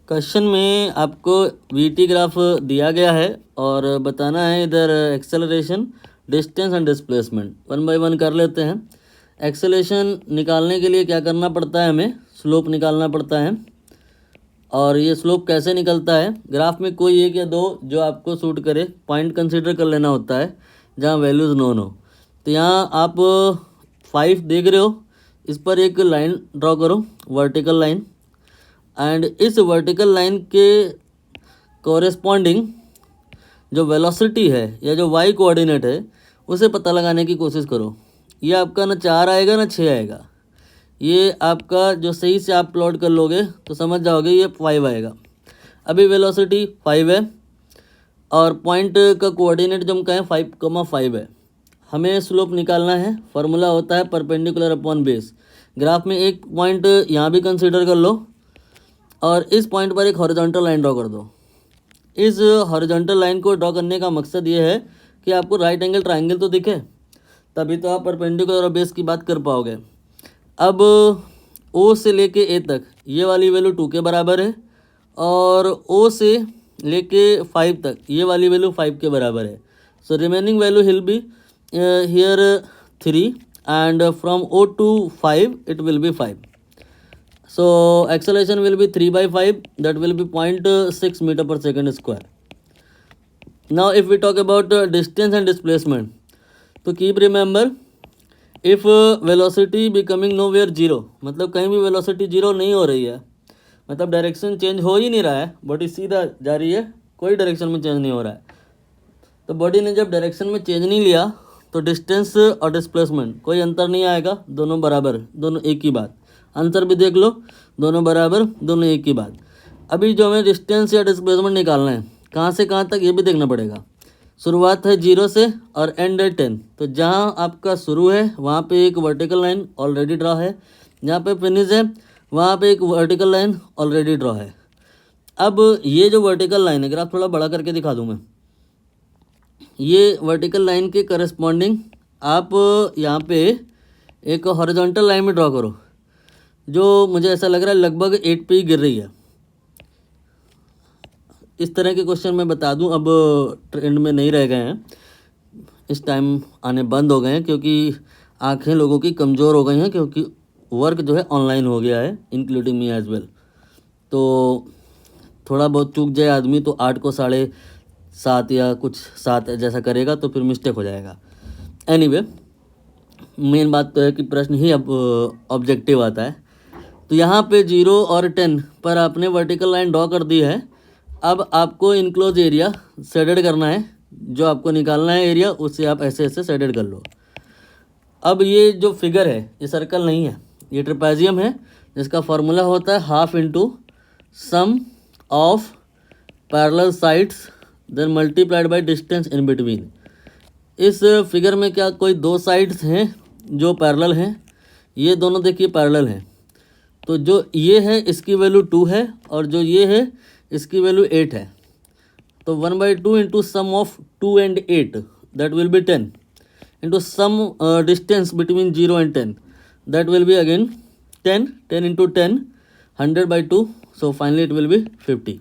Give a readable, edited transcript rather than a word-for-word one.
Question में आपको VT graph दिया गया है और बताना है इधर acceleration, distance and displacement. One by one कर लेते हैं। एक्सेलरेशन निकालने के लिए क्या करना पड़ता है, हमें स्लोप निकालना पड़ता है। और ये स्लोप कैसे निकलता है, ग्राफ में कोई एक या दो जो आपको सूट करे पॉइंट कंसीडर कर लेना होता है जहाँ वैल्यूज़ नोन हो। तो यहाँ आप 5 देख रहे हो, इस पर एक लाइन ड्रॉ करो, वर्टिकल लाइन। एंड इस वर्टिकल लाइन के कोरेस्पॉन्डिंग जो वेलोसिटी है या जो वाई कोऑर्डिनेट है उसे पता लगाने की कोशिश करो। ये आपका ना 4 आएगा ना 6 आएगा, ये आपका जो सही से आप प्लॉट कर लोगे तो समझ जाओगे ये 5 आएगा। अभी वेलोसिटी 5 है और पॉइंट का कोऑर्डिनेट जो हम कहें 5,5 है। हमें स्लोप निकालना है, फार्मूला होता है परपेंडिकुलर अपॉन बेस। ग्राफ में एक पॉइंट यहाँ भी कंसीडर कर लो और इस पॉइंट पर एक हॉरिजॉन्टल लाइन ड्रॉ कर दो। इस हॉरिजॉन्टल लाइन को ड्रॉ करने का मकसद ये है कि आपको राइट एंगल ट्रायंगल तो दिखे, तभी तो आप परपेंडिकुलर और बेस की बात कर पाओगे। अब ओ से लेके ए तक ये वाली वैल्यू 2 के बराबर है और ओ से लेके 5 तक ये वाली वैल्यू 5 के बराबर है। So remaining value will be here 3 and from o to 5 it will be 5. So acceleration will be 3/5, that will be 0.6 meter per second square. Now if we talk about distance and displacement, तो keep remember if velocity becoming nowhere zero, मतलब कहीं भी velocity zero नहीं हो रही है, मतलब direction change हो ही नहीं रहा है, बॉडी सीधा जा रही है, कोई डायरेक्शन में चेंज नहीं हो रहा है। तो बॉडी ने जब डायरेक्शन में चेंज नहीं लिया तो डिस्टेंस और डिस्प्लेसमेंट कोई अंतर नहीं आएगा, दोनों बराबर, दोनों एक ही बात। आंसर भी देख लो, दोनों बराबर, दोनों एक ही बात। अभी जो हमें डिस्टेंस या डिस्प्लेसमेंट निकालना है, कहाँ से कहाँ तक ये भी देखना पड़ेगा। शुरुआत है 0 से और एंड है 10। तो जहाँ आपका शुरू है वहाँ पे एक वर्टिकल लाइन ऑलरेडी ड्रॉ है, जहाँ पे फिनिश है वहाँ पे एक वर्टिकल लाइन ऑलरेडी ड्रॉ है। अब ये जो वर्टिकल लाइन है, ग्राफ थोड़ा बड़ा करके दिखा दूँ मैं, ये वर्टिकल लाइन के करस्पॉन्डिंग आप यहाँ पे एक हॉरिजॉन्टल लाइन में ड्रॉ करो जो मुझे ऐसा लग रहा है लगभग 8 पे ही गिर रही है। इस तरह के क्वेश्चन मैं बता दूं अब ट्रेंड में नहीं रह गए हैं, इस टाइम आने बंद हो गए हैं क्योंकि आंखें लोगों की कमज़ोर हो गई हैं, क्योंकि वर्क जो है ऑनलाइन हो गया है इंक्लूडिंग मी एज वेल। तो थोड़ा बहुत चूक जाए आदमी तो 8 को 7.5 या कुछ 7 जैसा करेगा तो फिर मिस्टेक हो जाएगा। एनीवे, मेन बात तो है कि प्रश्न ही अब ऑब्जेक्टिव आता है। तो यहाँ पे 0 और 10 पर आपने वर्टिकल लाइन ड्रॉ कर दी है। अब आपको इनक्लोज एरिया शेडेड करना है, जो आपको निकालना है एरिया उससे आप ऐसे ऐसे शेडेड कर लो। अब ये जो फिगर है ये सर्कल नहीं है, ये ट्रेपेजियम है, जिसका फार्मूला होता है half into sum of parallel sides then multiplied by distance in between. इस फिगर में क्या कोई 2 साइड्स हैं जो पैरेलल हैं, ये दोनों देखिए पैरेलल हैं। तो जो ये है इसकी वैल्यू 2 है और जो ये है इसकी वैल्यू 8 है। तो 1/2 into sum of 2 and 8 that will be 10 into sum distance between 0 and 10 that will be again 10 into 10 100/2, so finally it will be 50।